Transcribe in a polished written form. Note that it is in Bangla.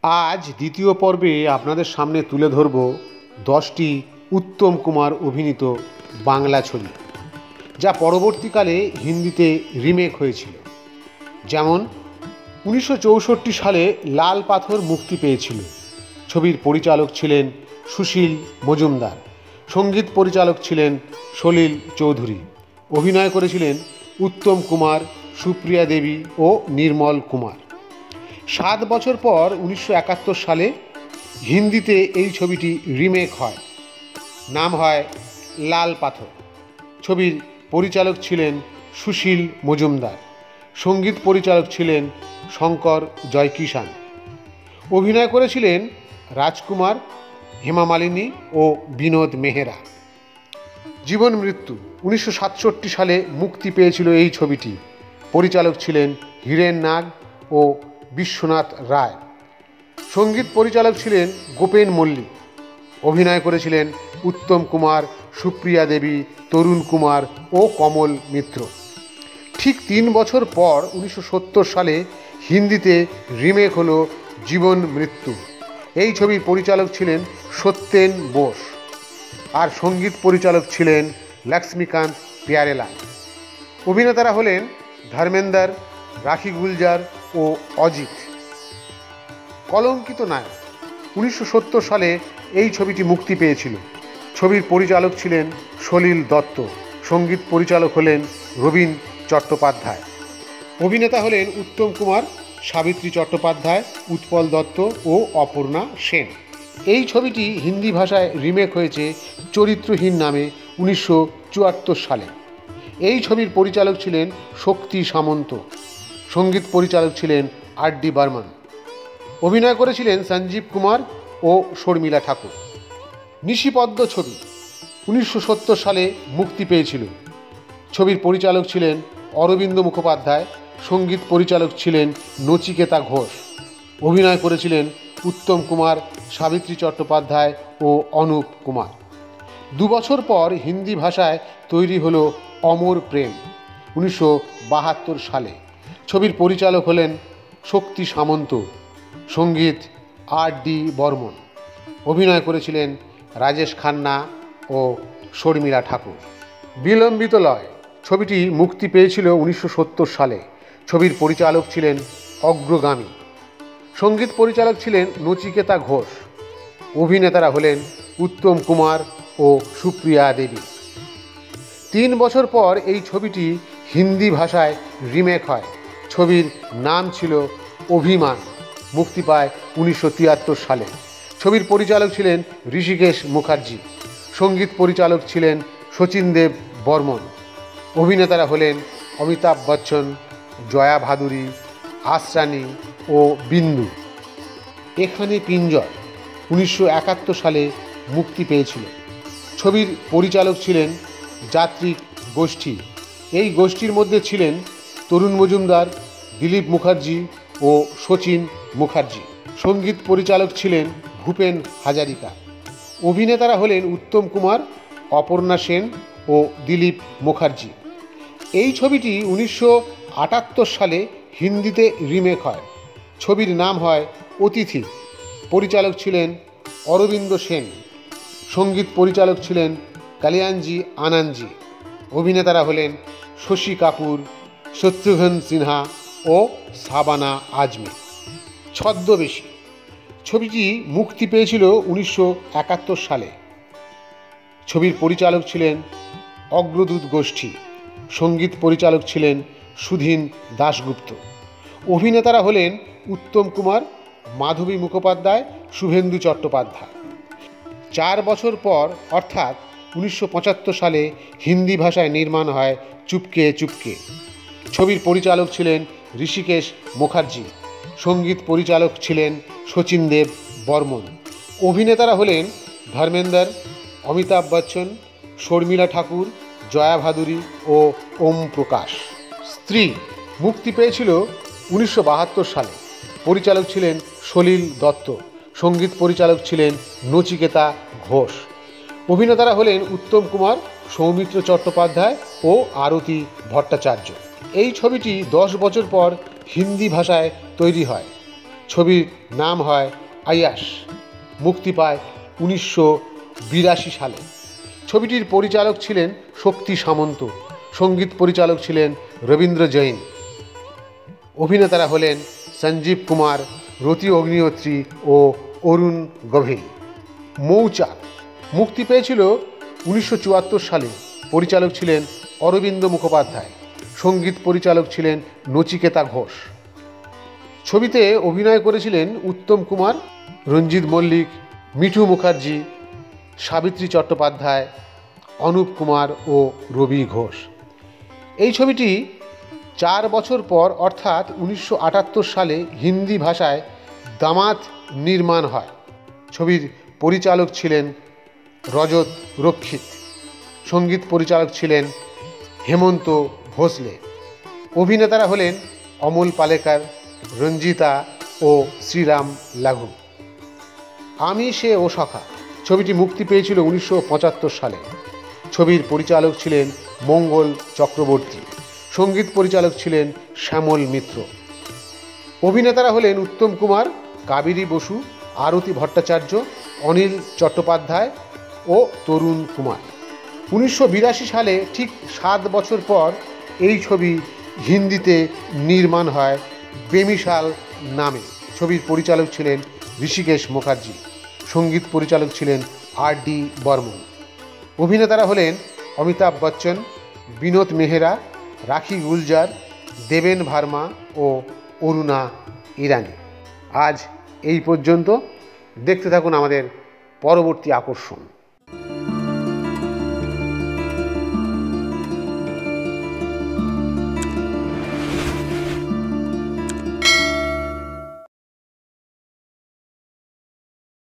আজ দ্বিতীয় পর্বে আপনাদের সামনে তুলে ধরব 10টি উত্তম কুমার অভিনীত বাংলা ছবি, যা পরবর্তীকালে হিন্দিতে রিমেক হয়েছিল। যেমন 1964 সালে লাল পাথর মুক্তি পেয়েছিল। ছবির পরিচালক ছিলেন সুশীল মজুমদার, সঙ্গীত পরিচালক ছিলেন সলিল চৌধুরী, অভিনয় করেছিলেন উত্তম কুমার, সুপ্রিয়া দেবী ও নির্মল কুমার। 7 বছর পর 1971 সালে হিন্দিতে এই ছবিটি রিমেক হয়, নাম হয় লাল পাথর। ছবির পরিচালক ছিলেন সুশীল মজুমদার, সঙ্গীত পরিচালক ছিলেন শঙ্কর জয়কিষাণ, অভিনয় করেছিলেন রাজকুমার, হেমা মালিনী ও বিনোদ মেহরা। জীবন মৃত্যু 1967 সালে মুক্তি পেয়েছিল এই ছবিটি। পরিচালক ছিলেন হীরেন নাগ ও বিশ্বনাথ রায়, সঙ্গীত পরিচালক ছিলেন গোপেন মল্লিক, অভিনয় করেছিলেন উত্তম কুমার, সুপ্রিয়া দেবী, তরুণ কুমার ও কমল মিত্র। ঠিক 3 বছর পর 1970 সালে হিন্দিতে রিমেক হলো জীবন মৃত্যু। এই ছবির পরিচালক ছিলেন সত্যেন বোস আর সঙ্গীত পরিচালক ছিলেন লক্ষ্মীকান্ত প্যারেলাল। অভিনেতারা হলেন ধর্মেন্দ্র, রাখি গুলজার ও অজিত। কলঙ্কিত নায়ক 1970 সালে এই ছবিটি মুক্তি পেয়েছিল। ছবির পরিচালক ছিলেন সলিল দত্ত, সঙ্গীত পরিচালক হলেন রবীন চট্টোপাধ্যায়। অভিনেতা হলেন উত্তম কুমার, সাবিত্রী চট্টোপাধ্যায়, উৎপল দত্ত ও অপর্ণা সেন। এই ছবিটি হিন্দি ভাষায় রিমেক হয়েছে চরিত্রহীন নামে 1974 সালে। এই ছবির পরিচালক ছিলেন শক্তি সামন্ত, সঙ্গীত পরিচালক ছিলেন আর.ডি. বর্মন, অভিনয় করেছিলেন সঞ্জীব কুমার ও শর্মিলা ঠাকুর। নিশিপদ্ম ছবি 1970 সালে মুক্তি পেয়েছিল। ছবির পরিচালক ছিলেন অরবিন্দ মুখোপাধ্যায়, সঙ্গীত পরিচালক ছিলেন নচিকেতা ঘোষ, অভিনয় করেছিলেন উত্তম কুমার, সাবিত্রী চট্টোপাধ্যায় ও অনুপ কুমার। 2 বছর পর হিন্দি ভাষায় তৈরি হলো অমর প্রেম 1972 সালে। ছবির পরিচালক হলেন শক্তি সামন্ত, সঙ্গীত আর.ডি. বর্মন, অভিনয় করেছিলেন রাজেশ খান্না ও শর্মিলা ঠাকুর। বিলম্বিত লয় ছবিটি মুক্তি পেয়েছিল 1970 সালে। ছবির পরিচালক ছিলেন অগ্রগামী, সঙ্গীত পরিচালক ছিলেন নচিকেতা ঘোষ, অভিনেতারা হলেন উত্তম কুমার ও সুপ্রিয়া দেবী। 3 বছর পর এই ছবিটি হিন্দি ভাষায় রিমেক হয়। ছবির নাম ছিল অভিমান, মুক্তি পায় 1973 সালে। ছবির পরিচালক ছিলেন ঋষিকেশ মুখার্জি, সঙ্গীত পরিচালক ছিলেন শচীনদেব বর্মন, অভিনেতারা হলেন অমিতাভ বচ্চন, জয়া ভাদুরী, আসরানি ও বিন্দু। এখানে পিঞ্জর 1971 সালে মুক্তি পেয়েছিল। ছবির পরিচালক ছিলেন যাত্রিক গোষ্ঠী। এই গোষ্ঠীর মধ্যে ছিলেন তরুণ মজুমদার, দিলীপ মুখার্জি ও শচীন মুখার্জি, সঙ্গীত পরিচালক ছিলেন ভূপেন হাজারিকা, অভিনেতারা হলেন উত্তম কুমার, অপর্ণা সেন ও দিলীপ মুখার্জি। এই ছবিটি 1978 সালে হিন্দিতে রিমেক হয়। ছবির নাম হয় অতিথি, পরিচালক ছিলেন অরবিন্দ সেন, সঙ্গীত পরিচালক ছিলেন কল্যাণজি আনন্দজি, অভিনেতারা হলেন শশী কাপুর, শত্রুঘ্ন সিনহা ও শাবানা আজমি। ছদ্মবেশী ছবিটি মুক্তি পেয়েছিল 1971 সালে। ছবির পরিচালক ছিলেন অগ্রদূত গোষ্ঠী, সঙ্গীত পরিচালক ছিলেন সুধীন দাশগুপ্ত, অভিনেতারা হলেন উত্তম কুমার, মাধবী মুখোপাধ্যায়, শুভেন্দু চট্টোপাধ্যায়। 4 বছর পর অর্থাৎ 1975 সালে হিন্দি ভাষায় নির্মাণ হয় চুপকে চুপকে। ছবির পরিচালক ছিলেন ঋষিকেশ মুখার্জি, সঙ্গীত পরিচালক ছিলেন শচীন দেব বর্মন। অভিনেতারা হলেন ধর্মেন্দ্র, অমিতাভ বচ্চন, শর্মিলা ঠাকুর, জয়া ভাদুরী ও ওম প্রকাশ। স্ত্রী মুক্তি পেয়েছিল 1972 সালে। পরিচালক ছিলেন সলিল দত্ত, সঙ্গীত পরিচালক ছিলেন নচিকেতা ঘোষ। অভিনেতারা হলেন উত্তম কুমার, সৌমিত্র চট্টোপাধ্যায় ও আরতি ভট্টাচার্য। এই ছবিটি 10 বছর পর হিন্দি ভাষায় তৈরি হয়। ছবির নাম হয় আয়াস। মুক্তি পায় 1982 সালে। ছবিটির পরিচালক ছিলেন শক্তি সামন্ত, সঙ্গীত পরিচালক ছিলেন রবীন্দ্র জৈন। অভিনেতারা হলেন সঞ্জীব কুমার, রতি অগ্নিহোত্রী ও অরুণ গভীর। মৌচাক মুক্তি পেয়েছিল 1974 সালে। পরিচালক ছিলেন অরবিন্দ মুখোপাধ্যায়, সঙ্গীত পরিচালক ছিলেন নচিকেতা ঘোষ। ছবিতে অভিনয় করেছিলেন উত্তম কুমার, রঞ্জিত মল্লিক, মিঠু মুখার্জি, সাবিত্রী চট্টোপাধ্যায়, অনুপ কুমার ও রবি ঘোষ। এই ছবিটি 4 বছর পর অর্থাৎ 1978 সালে হিন্দি ভাষায় দামাত নির্মাণ হয়। ছবির পরিচালক ছিলেন রজত রক্ষিত, সঙ্গীত পরিচালক ছিলেন হেমন্ত ভোসলে। অভিনেতারা হলেন অমল পালেকার, রঞ্জিতা ও শ্রীরাম লাগু। আমি সে ও সখা ছবিটি মুক্তি পেয়েছিল 1975 সালে। ছবির পরিচালক ছিলেন মঙ্গল চক্রবর্তী, সঙ্গীত পরিচালক ছিলেন শ্যামল মিত্র। অভিনেতারা হলেন উত্তম কুমার, কাবেরী বসু, আরতি ভট্টাচার্য, অনিল চট্টোপাধ্যায় ও তরুণ কুমার। 1982 সালে ঠিক 7 বছর পর এই ছবি হিন্দিতে নির্মাণ হয় বেমিসাল নামে। ছবির পরিচালক ছিলেন ঋষিকেশ মুখার্জি, সঙ্গীত পরিচালক ছিলেন R.D. বর্মন। অভিনেতারা হলেন অমিতাভ বচ্চন, বিনোদ মেহরা, রাখি গুলজার, দেবেন ভার্মা ও অরুণা ইরানি। আজ এই পর্যন্ত। দেখতে থাকুন আমাদের পরবর্তী আকর্ষণ।